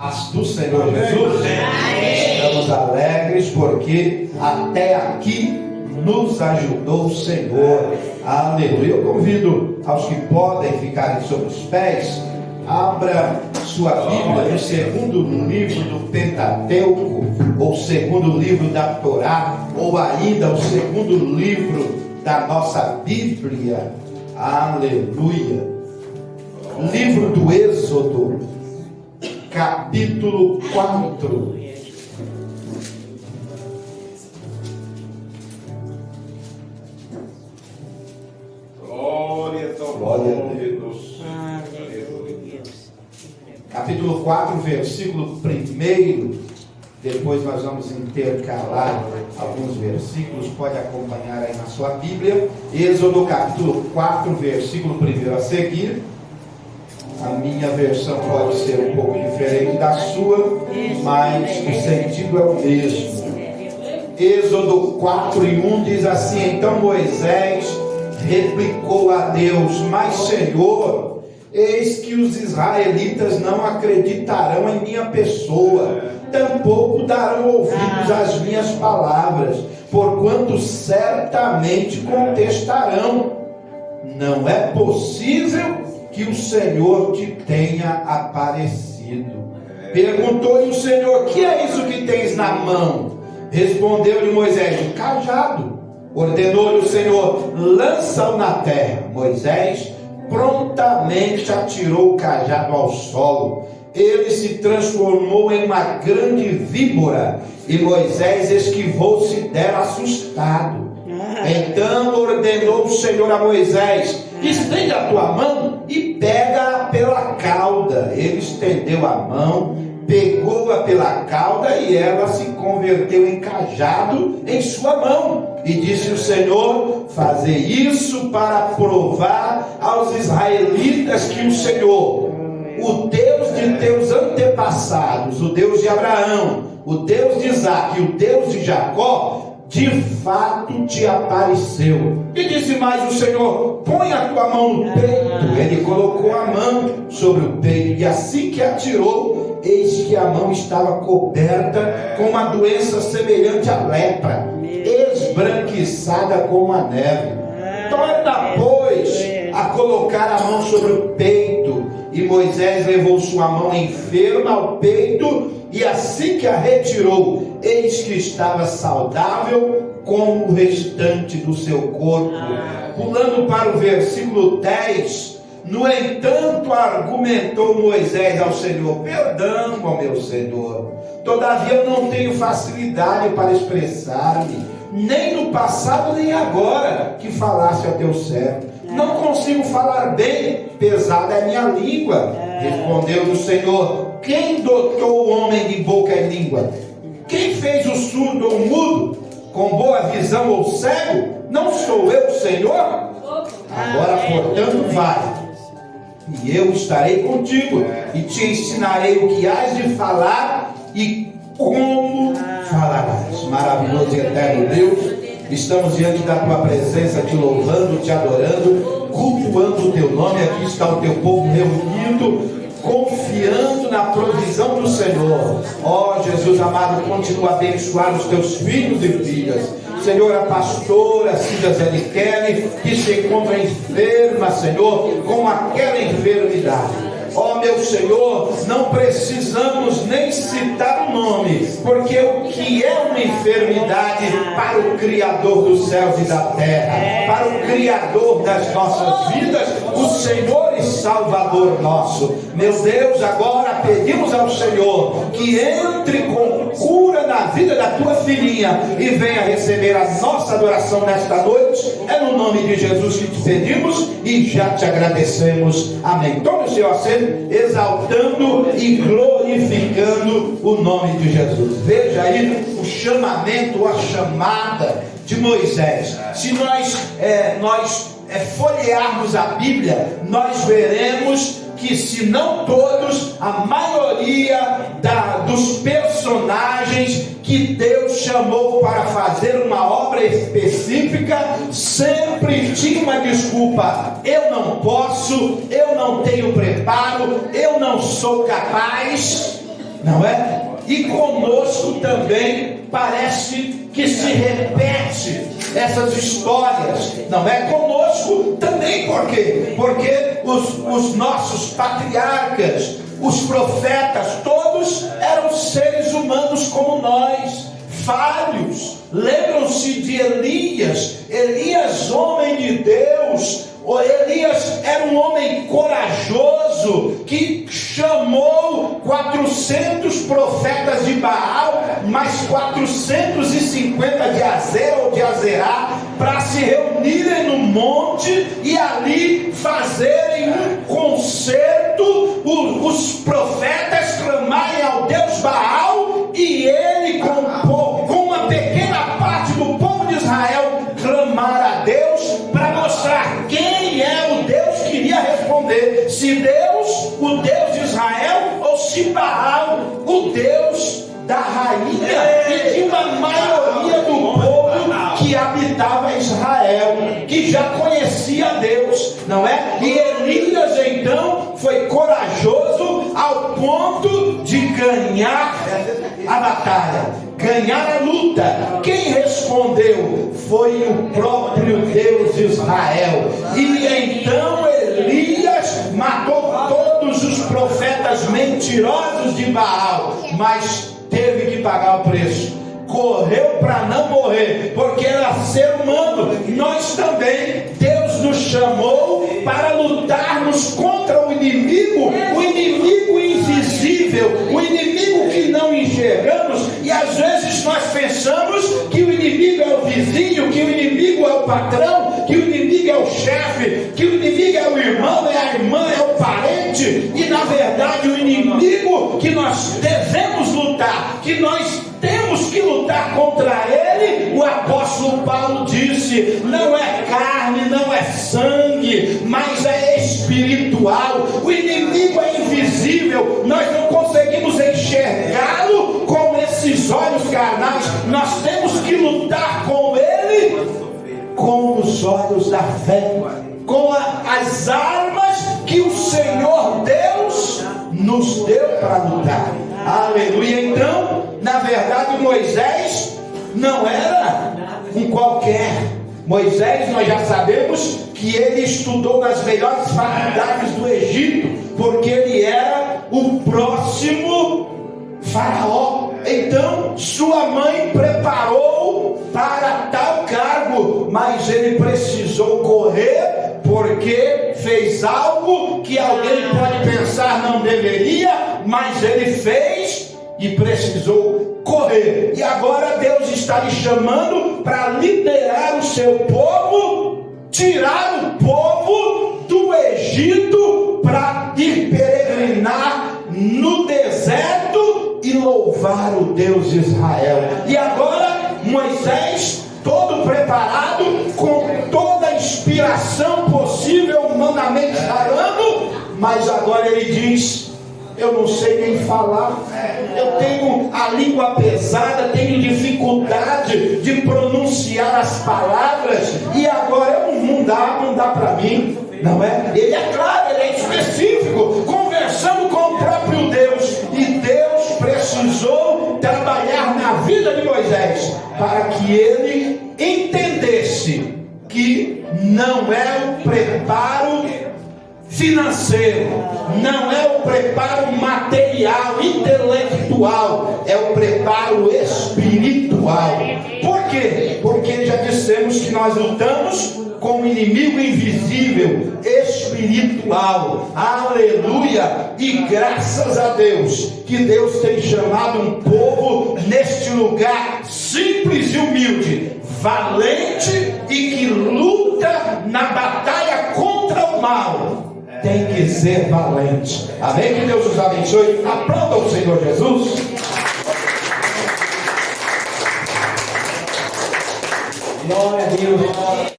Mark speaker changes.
Speaker 1: Paz do Senhor Jesus. Estamos alegres porque até aqui nos ajudou o Senhor. Aleluia. Eu convido aos que podem ficarem sobre os pés, abra sua Bíblia no segundo livro do Pentateuco, ou segundo livro da Torá, ou ainda o segundo livro da nossa Bíblia. Aleluia. Livro do Êxodo, capítulo 4. Glória a Deus. Capítulo 4, versículo 1. Depois nós vamos intercalar alguns versículos. Pode acompanhar aí na sua Bíblia. Êxodo capítulo 4, versículo 1 a seguir. A minha versão pode ser um pouco diferente da sua, mas o sentido é o mesmo. Êxodo 4:1 diz assim: então Moisés replicou a Deus: mas Senhor, eis que os israelitas não acreditarão em minha pessoa, tampouco darão ouvidos às minhas palavras, porquanto certamente contestarão. Não é possível que o Senhor te tenha aparecido. Perguntou-lhe o Senhor: que é isso que tens na mão? Respondeu-lhe Moisés: um cajado. Ordenou-lhe o Senhor: lança-o na terra. Moisés prontamente atirou o cajado ao solo. Ele se transformou em uma grande víbora, e Moisés esquivou-se dela assustado. Então ordenou o Senhor a Moisés: estende a tua mão e pega-a pela cauda. Ele estendeu a mão, pegou-a pela cauda, e ela se converteu em cajado em sua mão. E disse o Senhor: fazer isso para provar aos israelitas que o Senhor, o Deus de teus antepassados, o Deus de Abraão, o Deus de Isaque e o Deus de Jacó, de fato te apareceu. E disse mais o Senhor: põe a tua mão no peito. Ele colocou a mão sobre o peito, e assim que atirou, eis que a mão estava coberta com uma doença semelhante à lepra, esbranquiçada como a neve. Torna, pois, a colocar a mão sobre o peito. E Moisés levou sua mão enferma ao peito, e assim que a retirou, eis que estava saudável como o restante do seu corpo. Pulando para o versículo 10, no entanto argumentou Moisés ao Senhor: perdão, ó meu Senhor, todavia eu não tenho facilidade para expressar-me, nem no passado nem agora que falasse a teu servo. Não consigo falar bem, pesada é minha língua. Respondeu o Senhor: quem dotou o homem de boca e língua? Quem fez o surdo ou mudo, com boa visão ou cego? Não sou eu, Senhor? Agora, portanto, vai, e eu estarei contigo, e te ensinarei o que hás de falar e como falarás. Maravilhoso e eterno Deus, estamos diante da tua presença, te louvando, te adorando, cultuando o teu nome. Aqui está o teu povo reunido, confiando na provisão do Senhor. Ó Jesus amado, continua a abençoar os teus filhos e filhas. Senhor, a pastora Cida Zelichelli, que se encontra enferma, Senhor, com aquela enfermidade. Ó meu Senhor, não precisamos nem citar o nome, porque o que é uma enfermidade para o Criador dos céus e da terra, para o Criador das nossas vidas, o Senhor e Salvador nosso. Meu Deus, agora pedimos ao Senhor que entre com cura na vida da tua filhinha e venha receber a nossa adoração nesta noite. É no nome de Jesus que te pedimos e já te agradecemos. Amém. Tome o seu assento, exaltando e glorificando o nome de Jesus. Veja aí o chamamento, a chamada de Moisés. Se nós folhearmos a Bíblia, nós veremos que, se não todos, a maioria dos personagens que Deus chamou para fazer uma obra específica sempre tinha uma desculpa: eu não posso, eu não tenho preparo, eu não sou capaz. não é? E conosco também parece que se repete essas histórias, não é? Conosco também, por quê? Porque os nossos patriarcas, os profetas, todos eram seres humanos como nós, falhos. Lembram-se de Elias, homem de Deus. Elias era um homem corajoso que chamou 400 profetas de Baal, mais 450 de Azera ou de Azerá, para se reunirem no monte e ali fazerem um concerto, os profetas clamarem ao Deus Baal, e ele com uma pequena parte do povo de Israel clamar a Deus para mostrar quem é o Deus que iria responder, se Deus, o Deus de Israel, ou se Baal, o Deus da rainha e de uma maioria do povo que habitava Israel, que já conhecia Deus, não é? E Elias então foi corajoso ao ponto de ganhar a batalha, ganhar a luta. Quem respondeu foi o próprio Deus de Israel. E então Elias matou todos os profetas mentirosos de Baal, mas teve que pagar o preço. Correu para não morrer, porque era ser humano. Nós também, Deus nos chamou para lutarmos contra o inimigo invisível, o inimigo que não enxergamos. E às vezes nós pensamos que o inimigo é o vizinho, que o inimigo é o patrão, que o inimigo é o chefe, que o inimigo é o irmão, é a irmã, é o parente. E na verdade o inimigo que nós devemos lutar, que nós temos que lutar contra ele, o apóstolo Paulo disse, não é carne, não é sangue, mas é espiritual. O inimigo é invisível, nós não conseguimos enxergá-lo com esses olhos carnais. Nós temos que lutar com ele com os olhos da fé, com as armas que o Senhor Deus nos deu para lutar. Aleluia. Então, na verdade, Moisés não era um qualquer. Moisés, nós já sabemos que ele estudou nas melhores faculdades do Egito, porque ele era o próximo faraó. Então, sua mãe preparou para tal cargo, mas ele precisou correr, porque fez algo que alguém pode pensar não deveria, mas ele fez e precisou correr. E agora Deus está lhe chamando para liderar o seu povo, tirar o povo do Egito para ir peregrinar no deserto e louvar o Deus de Israel. E agora Moisés, todo preparado, com toda a inspiração possível, humanamente falando, mas agora ele diz: eu não sei nem falar, eu tenho a língua pesada, tenho dificuldade de pronunciar as palavras, e agora não dá para mim, não é? Ele é claro, ele é específico, conversando com o próprio Deus, e Deus precisou trabalhar na vida de Moisés, para que ele entendesse que não é o preparo financeiro, não é o preparo material, intelectual, é o preparo espiritual. Por quê? Porque já dissemos que nós lutamos com o inimigo invisível, espiritual. Aleluia! E graças a Deus, que Deus tem chamado um povo neste lugar simples e humilde, valente e que luta na batalha contra o mal. Tem que ser valente. Amém? Que Deus os abençoe. Aplauda o Senhor Jesus. Glória a Deus.